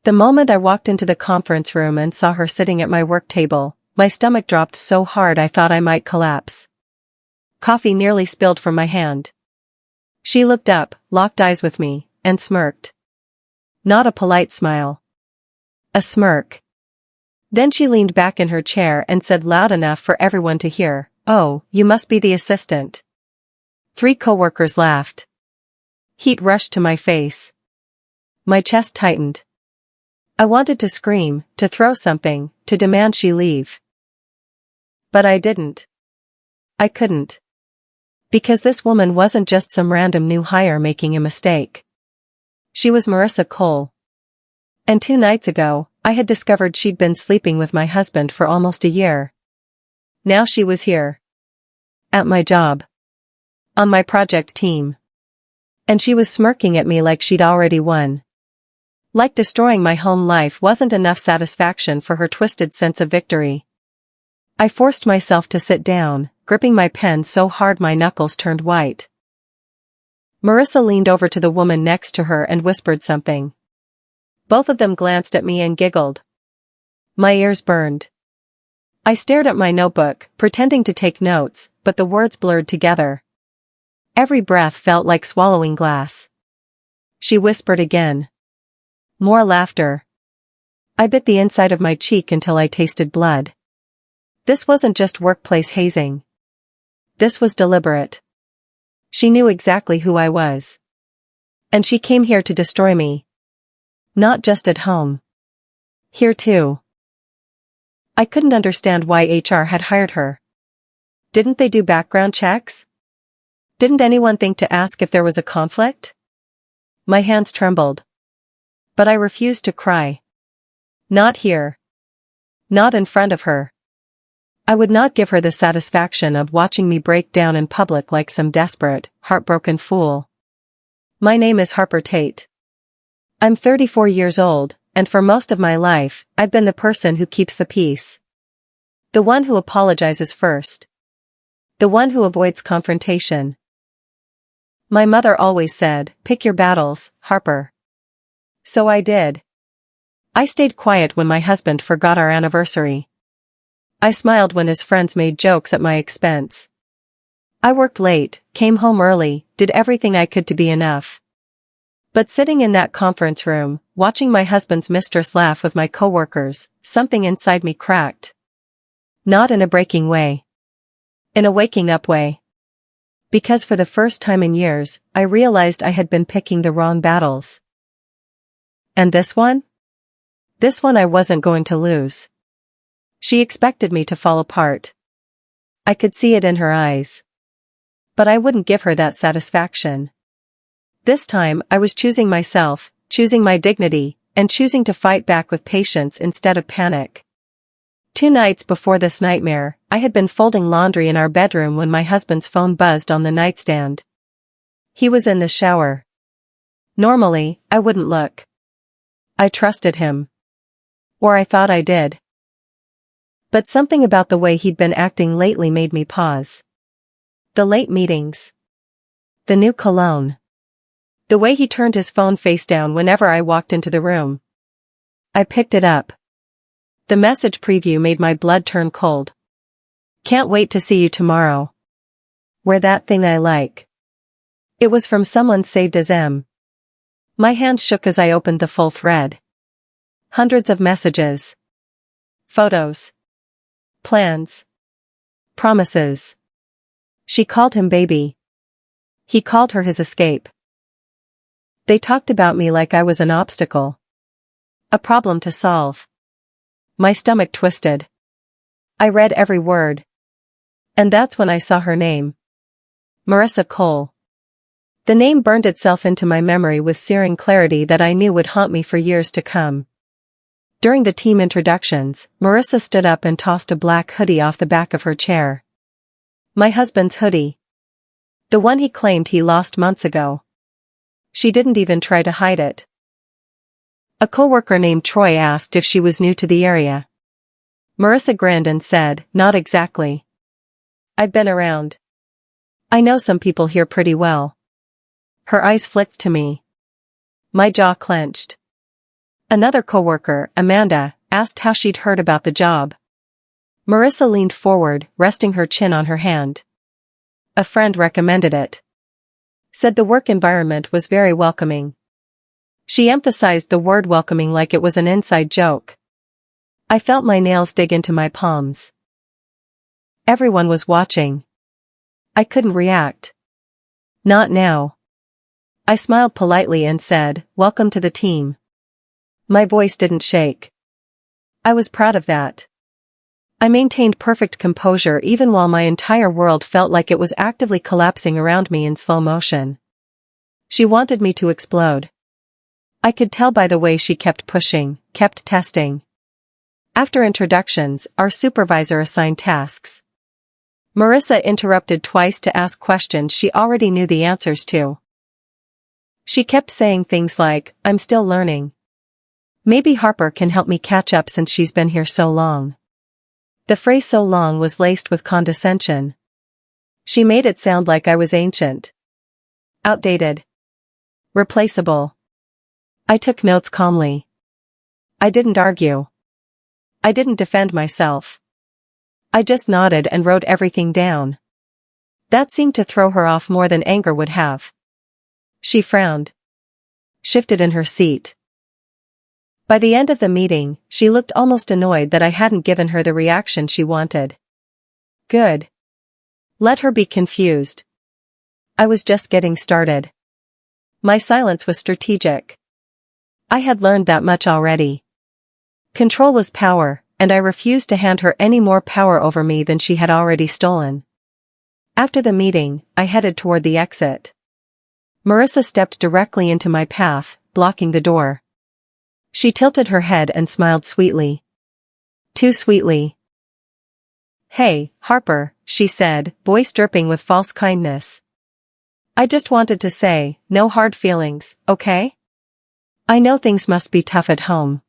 The moment I walked into the conference room and saw her sitting at my work table, my stomach dropped so hard I thought I might collapse. Coffee nearly spilled from my hand. She looked up, locked eyes with me, and smirked. Not a polite smile. A smirk. Then she leaned back in her chair and said loud enough for everyone to hear, "Oh, you must be the assistant." 3 coworkers laughed. Heat rushed to my face. My chest tightened. I wanted to scream, to throw something, to demand she leave. But I didn't. I couldn't. Because this woman wasn't just some random new hire making a mistake. She was Marissa Cole. And 2 nights ago, I had discovered she'd been sleeping with my husband for almost a year. Now she was here. At my job. On my project team. And she was smirking at me like she'd already won. Like destroying my home life wasn't enough satisfaction for her twisted sense of victory. I forced myself to sit down, gripping my pen so hard my knuckles turned white. Marissa leaned over to the woman next to her and whispered something. Both of them glanced at me and giggled. My ears burned. I stared at my notebook, pretending to take notes, but the words blurred together. Every breath felt like swallowing glass. She whispered again. More laughter. I bit the inside of my cheek until I tasted blood. This wasn't just workplace hazing. This was deliberate. She knew exactly who I was. And she came here to destroy me. Not just at home. Here too. I couldn't understand why HR had hired her. Didn't they do background checks? Didn't anyone think to ask if there was a conflict? My hands trembled. But I refused to cry. Not here. Not in front of her. I would not give her the satisfaction of watching me break down in public like some desperate, heartbroken fool. My name is Harper Tate. I'm 34 years old, and for most of my life, I've been the person who keeps the peace. The one who apologizes first. The one who avoids confrontation. My mother always said, "Pick your battles, Harper." So I did. I stayed quiet when my husband forgot our anniversary. I smiled when his friends made jokes at my expense. I worked late, came home early, did everything I could to be enough. But sitting in that conference room, watching my husband's mistress laugh with my coworkers, something inside me cracked. Not in a breaking way. In a waking up way. Because for the first time in years, I realized I had been picking the wrong battles. And this one? This one I wasn't going to lose. She expected me to fall apart. I could see it in her eyes. But I wouldn't give her that satisfaction. This time I was choosing myself, choosing my dignity, and choosing to fight back with patience instead of panic. 2 nights before this nightmare, I had been folding laundry in our bedroom when my husband's phone buzzed on the nightstand. He was in the shower. Normally, I wouldn't look. I trusted him. Or I thought I did. But something about the way he'd been acting lately made me pause. The late meetings. The new cologne. The way he turned his phone face down whenever I walked into the room. I picked it up. The message preview made my blood turn cold. Can't wait to see you tomorrow. Wear that thing I like. It was from someone saved as M. My hand shook as I opened the full thread. Hundreds of messages. Photos. Plans. Promises. She called him baby. He called her his escape. They talked about me like I was an obstacle. A problem to solve. My stomach twisted. I read every word. And that's when I saw her name. Marissa Cole. The name burned itself into my memory with searing clarity that I knew would haunt me for years to come. During the team introductions, Marissa stood up and tossed a black hoodie off the back of her chair. My husband's hoodie. The one he claimed he lost months ago. She didn't even try to hide it. A coworker named Troy asked if she was new to the area. Marissa grinned and said, "Not exactly. I've been around. I know some people here pretty well." Her eyes flicked to me. My jaw clenched. Another coworker, Amanda, asked how she'd heard about the job. Marissa leaned forward, resting her chin on her hand. A friend recommended it. Said the work environment was very welcoming. She emphasized the word welcoming like it was an inside joke. I felt my nails dig into my palms. Everyone was watching. I couldn't react. Not now. I smiled politely and said, "Welcome to the team." My voice didn't shake. I was proud of that. I maintained perfect composure even while my entire world felt like it was actively collapsing around me in slow motion. She wanted me to explode. I could tell by the way she kept pushing, kept testing. After introductions, our supervisor assigned tasks. Marissa interrupted twice to ask questions she already knew the answers to. She kept saying things like, "I'm still learning. Maybe Harper can help me catch up since she's been here so long." The phrase "so long" was laced with condescension. She made it sound like I was ancient, outdated, replaceable. I took notes calmly. I didn't argue. I didn't defend myself. I just nodded and wrote everything down. That seemed to throw her off more than anger would have. She frowned. Shifted in her seat. By the end of the meeting, she looked almost annoyed that I hadn't given her the reaction she wanted. Good. Let her be confused. I was just getting started. My silence was strategic. I had learned that much already. Control was power, and I refused to hand her any more power over me than she had already stolen. After the meeting, I headed toward the exit. Marissa stepped directly into my path, blocking the door. She tilted her head and smiled sweetly. Too sweetly. "Hey, Harper," she said, voice dripping with false kindness. "I just wanted to say, no hard feelings, okay? I know things must be tough at home.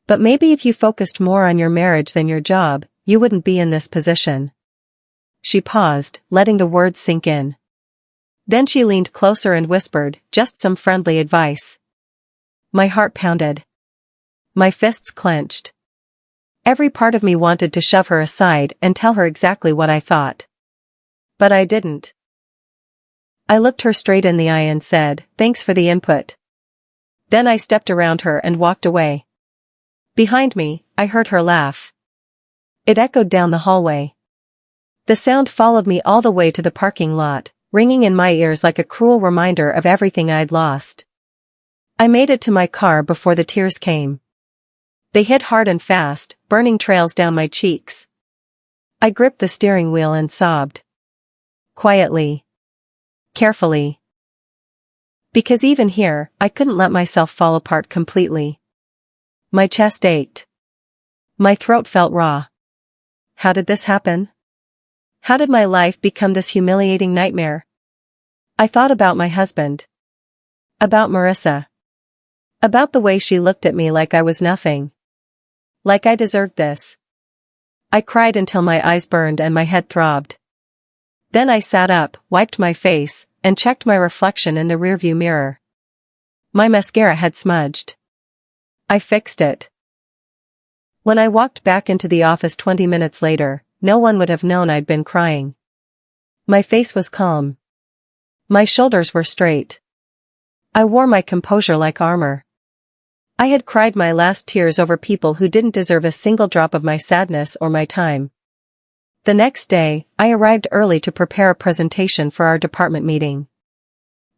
But maybe if you focused more on your marriage than your job, you wouldn't be in this position." She paused, letting the words sink in. Then she leaned closer and whispered, "Just some friendly advice." My heart pounded. My fists clenched. Every part of me wanted to shove her aside and tell her exactly what I thought. But I didn't. I looked her straight in the eye and said, "Thanks for the input." Then I stepped around her and walked away. Behind me, I heard her laugh. It echoed down the hallway. The sound followed me all the way to the parking lot, ringing in my ears like a cruel reminder of everything I'd lost. I made it to my car before the tears came. They hit hard and fast, burning trails down my cheeks. I gripped the steering wheel and sobbed. Quietly. Carefully. Because even here, I couldn't let myself fall apart completely. My chest ached. My throat felt raw. How did this happen? How did my life become this humiliating nightmare? I thought about my husband. About Marissa. About the way she looked at me like I was nothing. Like I deserved this. I cried until my eyes burned and my head throbbed. Then I sat up, wiped my face, and checked my reflection in the rearview mirror. My mascara had smudged. I fixed it. When I walked back into the office 20 minutes later, no one would have known I'd been crying. My face was calm. My shoulders were straight. I wore my composure like armor. I had cried my last tears over people who didn't deserve a single drop of my sadness or my time. The next day, I arrived early to prepare a presentation for our department meeting.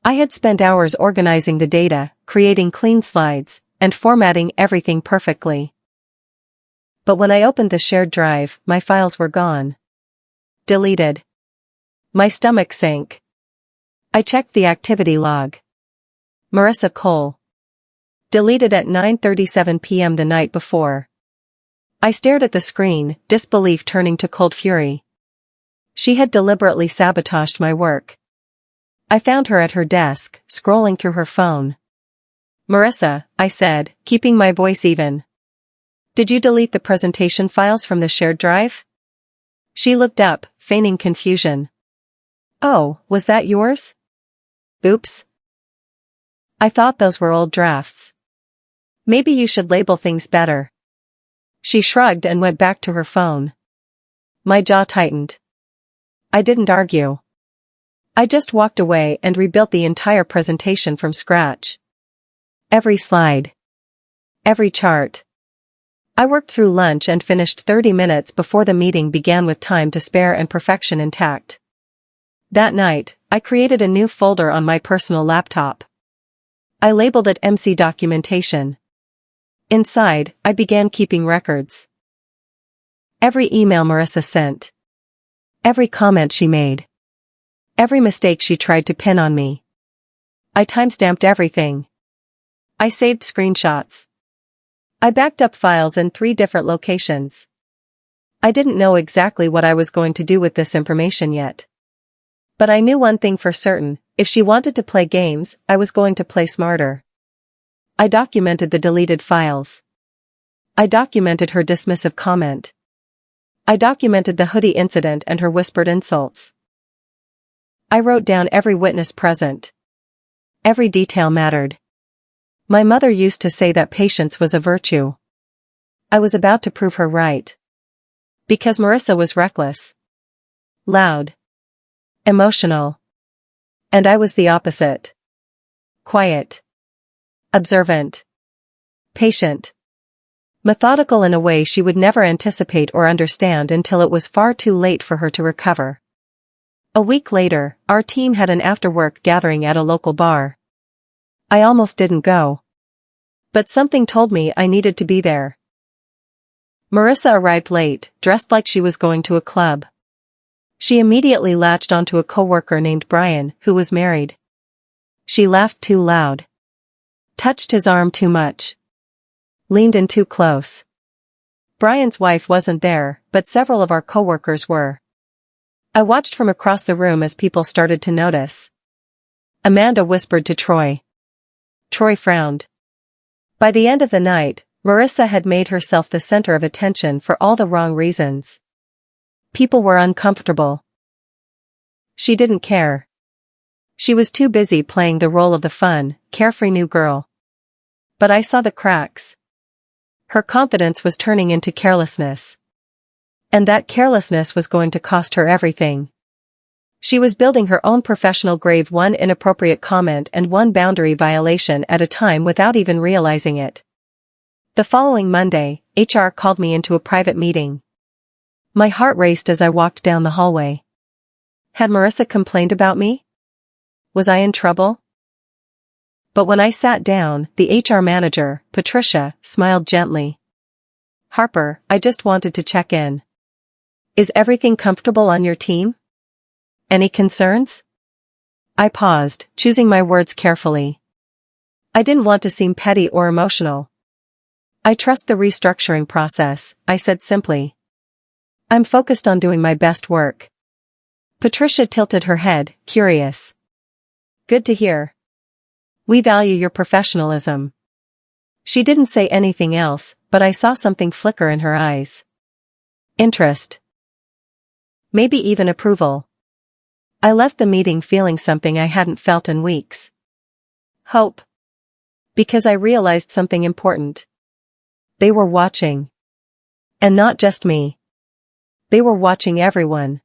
I had spent hours organizing the data, creating clean slides, and formatting everything perfectly. But when I opened the shared drive, my files were gone. Deleted. My stomach sank. I checked the activity log. Marissa Cole. Deleted at 9:37 p.m. the night before. I stared at the screen, disbelief turning to cold fury. She had deliberately sabotaged my work. I found her at her desk, scrolling through her phone. "Marissa," I said, keeping my voice even. "Did you delete the presentation files from the shared drive?" She looked up, feigning confusion. "Oh, was that yours? Oops. I thought those were old drafts." Maybe you should label things better. She shrugged and went back to her phone. My jaw tightened. I didn't argue. I just walked away and rebuilt the entire presentation from scratch. Every slide. Every chart. I worked through lunch and finished 30 minutes before the meeting began with time to spare and perfection intact. That night, I created a new folder on my personal laptop. I labeled it MC Documentation. Inside, I began keeping records. Every email Marissa sent. Every comment she made. Every mistake she tried to pin on me. I timestamped everything. I saved screenshots. I backed up files in 3 different locations. I didn't know exactly what I was going to do with this information yet. But I knew one thing for certain: if she wanted to play games, I was going to play smarter. I documented the deleted files. I documented her dismissive comment. I documented the hoodie incident and her whispered insults. I wrote down every witness present. Every detail mattered. My mother used to say that patience was a virtue. I was about to prove her right. Because Marissa was reckless. Loud. Emotional. And I was the opposite. Quiet. Observant. Patient. Methodical in a way she would never anticipate or understand until it was far too late for her to recover. A week later, our team had an after-work gathering at a local bar. I almost didn't go. But something told me I needed to be there. Marissa arrived late, dressed like she was going to a club. She immediately latched onto a coworker named Brian, who was married. She laughed too loud. Touched his arm too much. Leaned in too close. Brian's wife wasn't there, but several of our coworkers were. I watched from across the room as people started to notice. Amanda whispered to Troy. Troy frowned. By the end of the night, Marissa had made herself the center of attention for all the wrong reasons. People were uncomfortable. She didn't care. She was too busy playing the role of the fun, carefree new girl. But I saw the cracks. Her confidence was turning into carelessness. And that carelessness was going to cost her everything. She was building her own professional grave, one inappropriate comment and one boundary violation at a time without even realizing it. The following Monday, HR called me into a private meeting. My heart raced as I walked down the hallway. Had Marissa complained about me? Was I in trouble? But when I sat down, the HR manager, Patricia, smiled gently. Harper, I just wanted to check in. Is everything comfortable on your team? Any concerns? I paused, choosing my words carefully. I didn't want to seem petty or emotional. I trust the restructuring process, I said simply. I'm focused on doing my best work. Patricia tilted her head, curious. Good to hear. We value your professionalism. She didn't say anything else, but I saw something flicker in her eyes. Interest. Maybe even approval. I left the meeting feeling something I hadn't felt in weeks. Hope. Because I realized something important. They were watching. And not just me. They were watching everyone.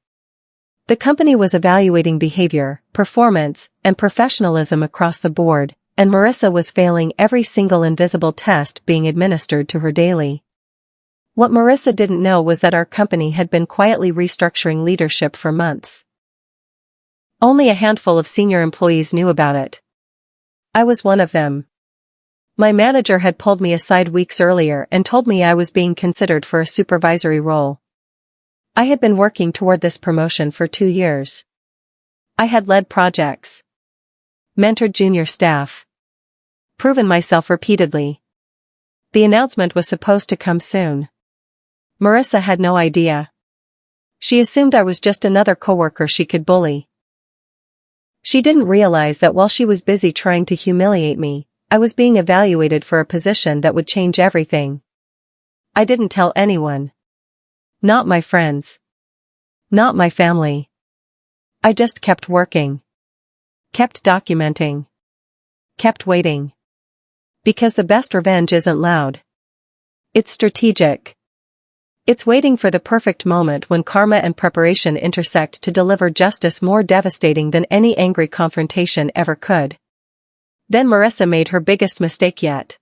The company was evaluating behavior, performance, and professionalism across the board, and Marissa was failing every single invisible test being administered to her daily. What Marissa didn't know was that our company had been quietly restructuring leadership for months. Only a handful of senior employees knew about it. I was one of them. My manager had pulled me aside weeks earlier and told me I was being considered for a supervisory role. I had been working toward this promotion for 2 years. I had led projects. Mentored junior staff. Proven myself repeatedly. The announcement was supposed to come soon. Marissa had no idea. She assumed I was just another coworker she could bully. She didn't realize that while she was busy trying to humiliate me, I was being evaluated for a position that would change everything. I didn't tell anyone. Not my friends. Not my family. I just kept working. Kept documenting. Kept waiting. Because the best revenge isn't loud. It's strategic. It's waiting for the perfect moment when karma and preparation intersect to deliver justice more devastating than any angry confrontation ever could. Then Marissa made her biggest mistake yet.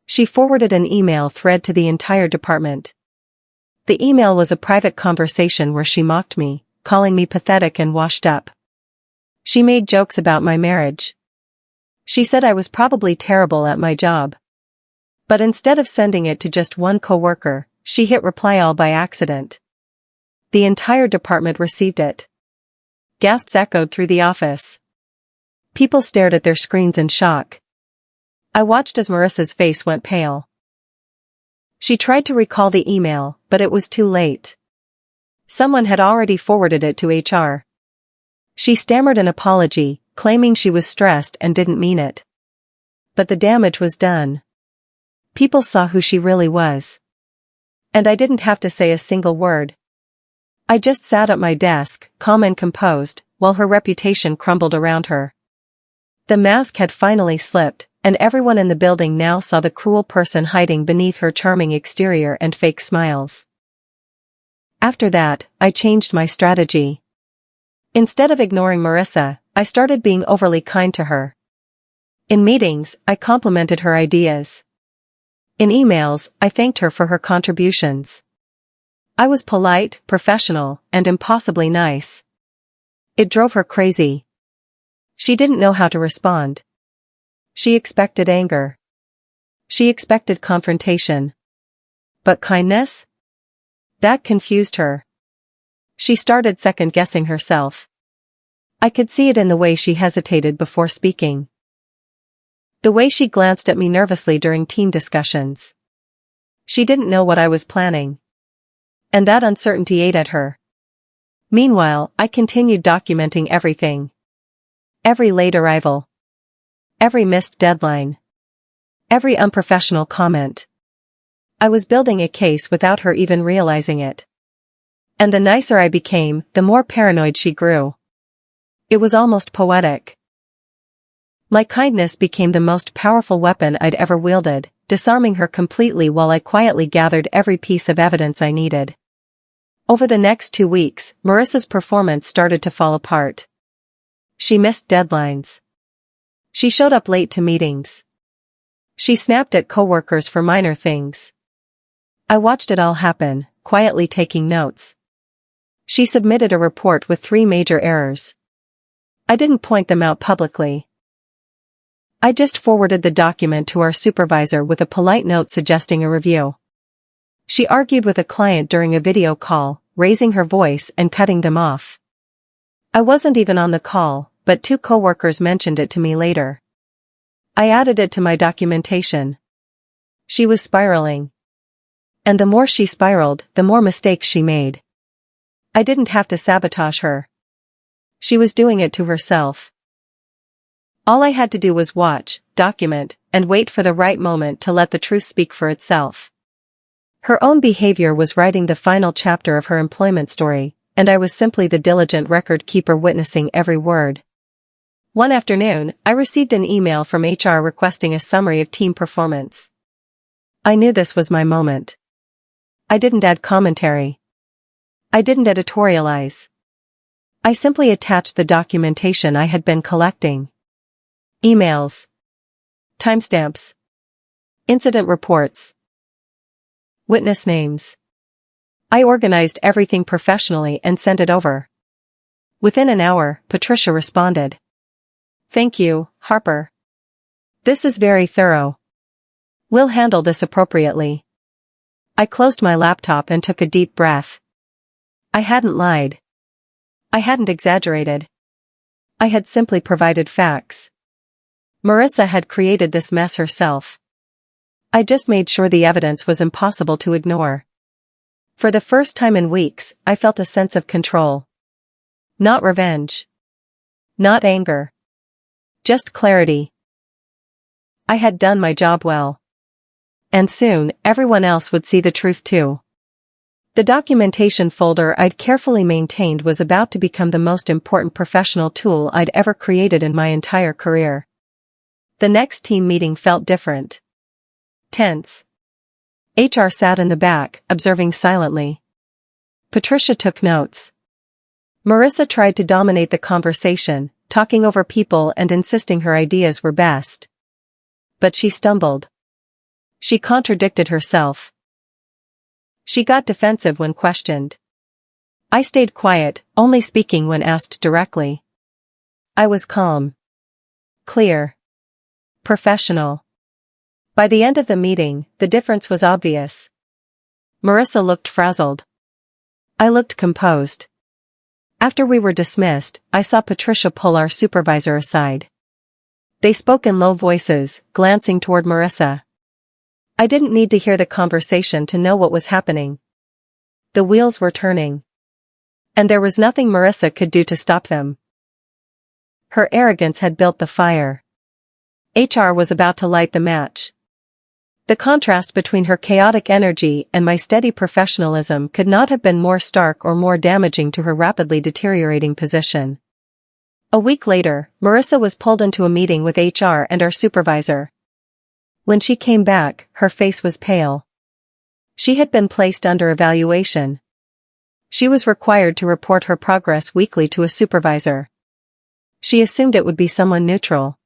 She forwarded an email thread to the entire department. The email was a private conversation where she mocked me, calling me pathetic and washed up. She made jokes about my marriage. She said I was probably terrible at my job. But instead of sending it to just one coworker, she hit reply all by accident. The entire department received it. Gasps echoed through the office. People stared at their screens in shock. I watched as Marissa's face went pale. She tried to recall the email, but it was too late. Someone had already forwarded it to HR. She stammered an apology, claiming she was stressed and didn't mean it. But the damage was done. People saw who she really was. And I didn't have to say a single word. I just sat at my desk, calm and composed, while her reputation crumbled around her. The mask had finally slipped, and everyone in the building now saw the cruel person hiding beneath her charming exterior and fake smiles. After that, I changed my strategy. Instead of ignoring Marissa, I started being overly kind to her. In meetings, I complimented her ideas. In emails, I thanked her for her contributions. I was polite, professional, and impossibly nice. It drove her crazy. She didn't know how to respond. She expected anger. She expected confrontation. But kindness? That confused her. She started second-guessing herself. I could see it in the way she hesitated before speaking. The way she glanced at me nervously during team discussions. She didn't know what I was planning. And that uncertainty ate at her. Meanwhile, I continued documenting everything. Every late arrival. Every missed deadline. Every unprofessional comment. I was building a case without her even realizing it. And the nicer I became, the more paranoid she grew. It was almost poetic. My kindness became the most powerful weapon I'd ever wielded, disarming her completely while I quietly gathered every piece of evidence I needed. Over the next 2 weeks, Marissa's performance started to fall apart. She missed deadlines. She showed up late to meetings. She snapped at coworkers for minor things. I watched it all happen, quietly taking notes. She submitted a report with 3 major errors. I didn't point them out publicly. I just forwarded the document to our supervisor with a polite note suggesting a review. She argued with a client during a video call, raising her voice and cutting them off. I wasn't even on the call, but 2 coworkers mentioned it to me later. I added it to my documentation. She was spiraling. And the more she spiraled, the more mistakes she made. I didn't have to sabotage her. She was doing it to herself. All I had to do was watch, document, and wait for the right moment to let the truth speak for itself. Her own behavior was writing the final chapter of her employment story, and I was simply the diligent record keeper witnessing every word. One afternoon, I received an email from HR requesting a summary of team performance. I knew this was my moment. I didn't add commentary. I didn't editorialize. I simply attached the documentation I had been collecting. Emails. Timestamps. Incident reports. Witness names. I organized everything professionally and sent it over. Within an hour, Patricia responded. "Thank you, Harper. This is very thorough. We'll handle this appropriately." I closed my laptop and took a deep breath. I hadn't lied. I hadn't exaggerated. I had simply provided facts. Marissa had created this mess herself. I just made sure the evidence was impossible to ignore. For the first time in weeks, I felt a sense of control. Not revenge. Not anger. Just clarity. I had done my job well. And soon, everyone else would see the truth too. The documentation folder I'd carefully maintained was about to become the most important professional tool I'd ever created in my entire career. The next team meeting felt different. Tense. HR sat in the back, observing silently. Patricia took notes. Marissa tried to dominate the conversation, talking over people and insisting her ideas were best. But she stumbled. She contradicted herself. She got defensive when questioned. I stayed quiet, only speaking when asked directly. I was calm. Clear. Professional. By the end of the meeting, the difference was obvious. Marissa looked frazzled. I looked composed. After we were dismissed, I saw Patricia pull our supervisor aside. They spoke in low voices, glancing toward Marissa. I didn't need to hear the conversation to know what was happening. The wheels were turning. And there was nothing Marissa could do to stop them. Her arrogance had built the fire. HR was about to light the match. The contrast between her chaotic energy and my steady professionalism could not have been more stark or more damaging to her rapidly deteriorating position. A week later, Marissa was pulled into a meeting with HR and our supervisor. When she came back, her face was pale. She had been placed under evaluation. She was required to report her progress weekly to a supervisor. She assumed it would be someone neutral.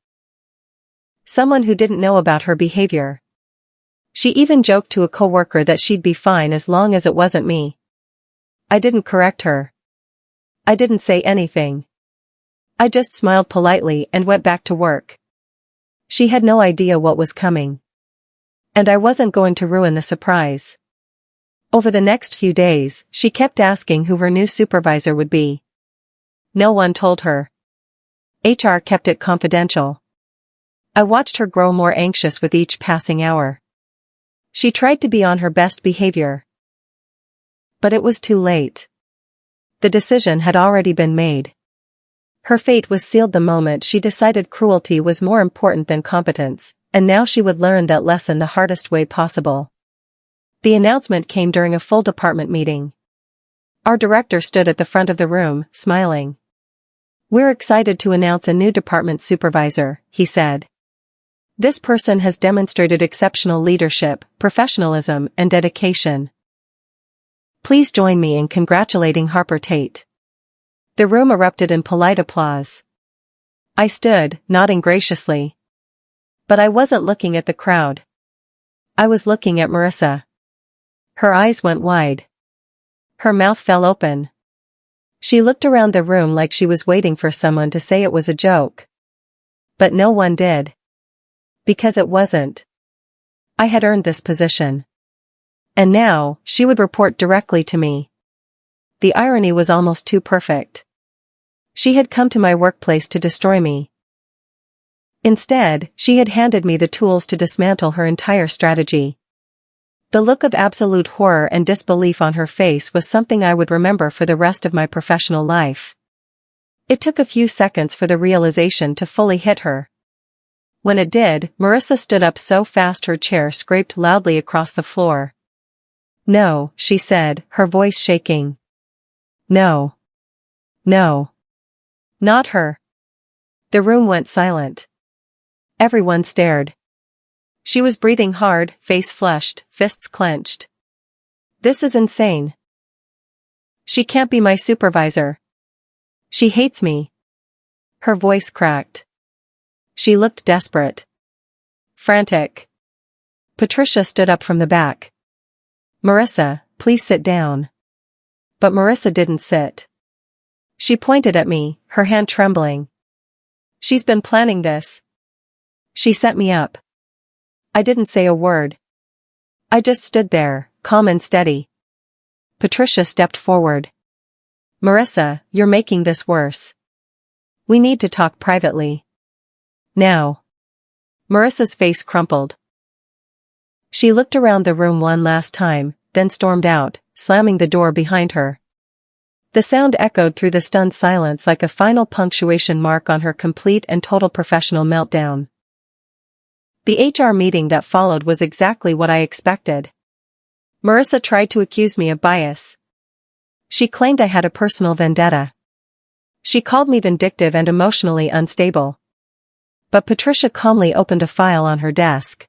Someone who didn't know about her behavior. She even joked to a coworker that she'd be fine as long as it wasn't me. I didn't correct her. I didn't say anything. I just smiled politely and went back to work. She had no idea what was coming. And I wasn't going to ruin the surprise. Over the next few days, she kept asking who her new supervisor would be. No one told her. HR kept it confidential. I watched her grow more anxious with each passing hour. She tried to be on her best behavior. But it was too late. The decision had already been made. Her fate was sealed the moment she decided cruelty was more important than competence, and now she would learn that lesson the hardest way possible. The announcement came during a full department meeting. Our director stood at the front of the room, smiling. We're excited to announce a new department supervisor, he said. This person has demonstrated exceptional leadership, professionalism, and dedication. Please join me in congratulating Harper Tate. The room erupted in polite applause. I stood, nodding graciously. But I wasn't looking at the crowd. I was looking at Marissa. Her eyes went wide. Her mouth fell open. She looked around the room like she was waiting for someone to say it was a joke. But no one did. Because it wasn't. I had earned this position. And now, she would report directly to me. The irony was almost too perfect. She had come to my workplace to destroy me. Instead, she had handed me the tools to dismantle her entire strategy. The look of absolute horror and disbelief on her face was something I would remember for the rest of my professional life. It took a few seconds for the realization to fully hit her. When it did, Marissa stood up so fast her chair scraped loudly across the floor. No, she said, her voice shaking. No. No. Not her. The room went silent. Everyone stared. She was breathing hard, face flushed, fists clenched. This is insane. She can't be my supervisor. She hates me. Her voice cracked. She looked desperate. Frantic. Patricia stood up from the back. Marissa, please sit down. But Marissa didn't sit. She pointed at me, her hand trembling. She's been planning this. She set me up. I didn't say a word. I just stood there, calm and steady. Patricia stepped forward. Marissa, you're making this worse. We need to talk privately. Now. Marissa's face crumpled. She looked around the room one last time, then stormed out, slamming the door behind her. The sound echoed through the stunned silence like a final punctuation mark on her complete and total professional meltdown. The HR meeting that followed was exactly what I expected. Marissa tried to accuse me of bias. She claimed I had a personal vendetta. She called me vindictive and emotionally unstable. but Patricia calmly opened a file on her desk.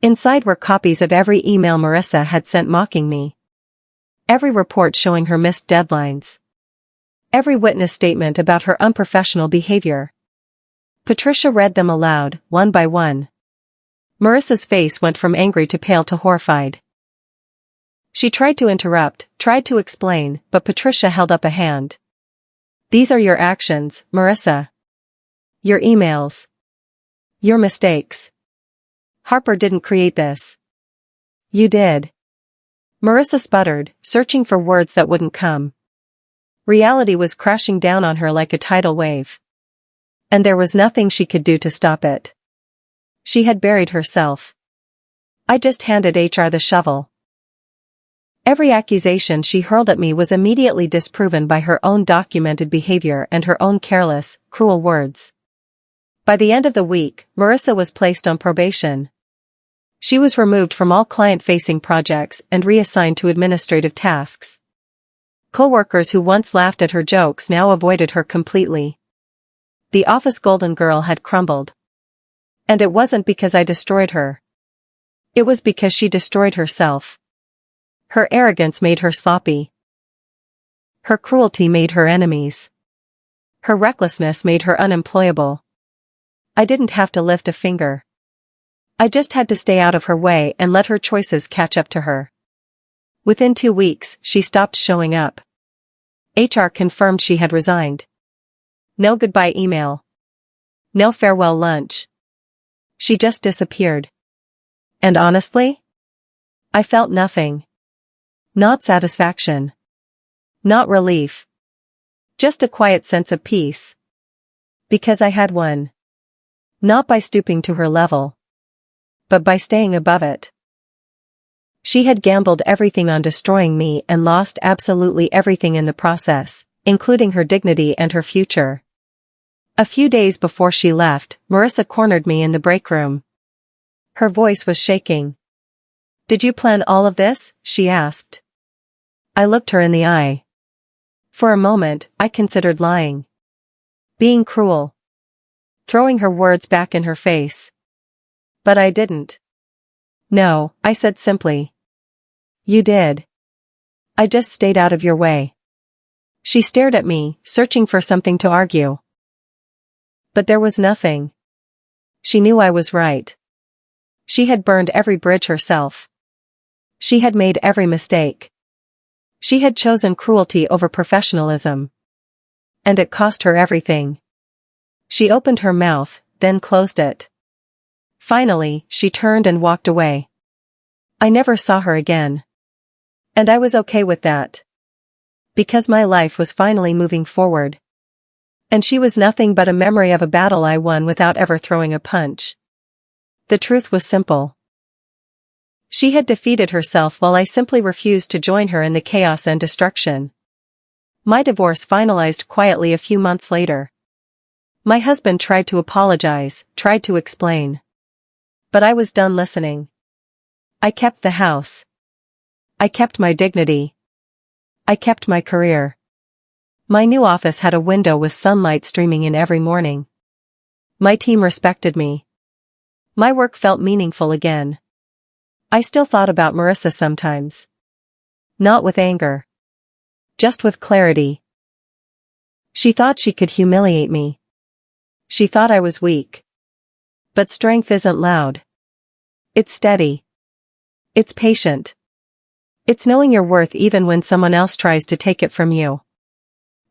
Inside were copies of every email Marissa had sent mocking me. Every report showing her missed deadlines. Every witness statement about her unprofessional behavior. Patricia read them aloud, one by one. Marissa's face went from angry to pale to horrified. She tried to interrupt, tried to explain, but Patricia held up a hand. These are your actions, Marissa. Your emails. Your mistakes. Harper didn't create this. You did. Marissa sputtered, searching for words that wouldn't come. Reality was crashing down on her like a tidal wave. And there was nothing she could do to stop it. She had buried herself. I just handed HR the shovel. Every accusation she hurled at me was immediately disproven by her own documented behavior and her own careless, cruel words. By the end of the week, Marissa was placed on probation. She was removed from all client-facing projects and reassigned to administrative tasks. Coworkers who once laughed at her jokes now avoided her completely. The office golden girl had crumbled. And it wasn't because I destroyed her. It was because she destroyed herself. Her arrogance made her sloppy. Her cruelty made her enemies. Her recklessness made her unemployable. I didn't have to lift a finger. I just had to stay out of her way and let her choices catch up to her. Within 2 weeks, she stopped showing up. HR confirmed she had resigned. No goodbye email. No farewell lunch. She just disappeared. And honestly? I felt nothing. Not satisfaction. Not relief. Just a quiet sense of peace. Because I had one. Not by stooping to her level. But by staying above it. She had gambled everything on destroying me and lost absolutely everything in the process, including her dignity and her future. A few days before she left, Marissa cornered me in the break room. Her voice was shaking. Did you plan all of this? She asked. I looked her in the eye. For a moment, I considered lying. Being cruel. Throwing her words back in her face. But I didn't. No, I said simply. You did. I just stayed out of your way. She stared at me, searching for something to argue. But there was nothing. She knew I was right. She had burned every bridge herself. She had made every mistake. She had chosen cruelty over professionalism. And it cost her everything. She opened her mouth, then closed it. Finally, she turned and walked away. I never saw her again. And I was okay with that. Because my life was finally moving forward. And she was nothing but a memory of a battle I won without ever throwing a punch. The truth was simple. She had defeated herself while I simply refused to join her in the chaos and destruction. My divorce finalized quietly a few months later. My husband tried to apologize, tried to explain. But I was done listening. I kept the house. I kept my dignity. I kept my career. My new office had a window with sunlight streaming in every morning. My team respected me. My work felt meaningful again. I still thought about Marissa sometimes. Not with anger. Just with clarity. She thought she could humiliate me. She thought I was weak. But strength isn't loud. It's steady. It's patient. It's knowing your worth even when someone else tries to take it from you.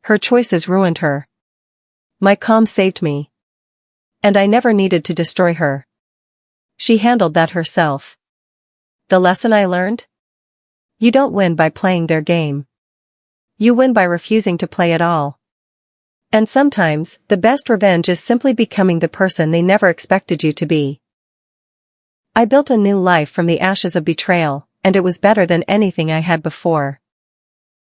Her choices ruined her. My calm saved me. And I never needed to destroy her. She handled that herself. The lesson I learned? You don't win by playing their game. You win by refusing to play at all. And sometimes, the best revenge is simply becoming the person they never expected you to be. I built a new life from the ashes of betrayal, and it was better than anything I had before.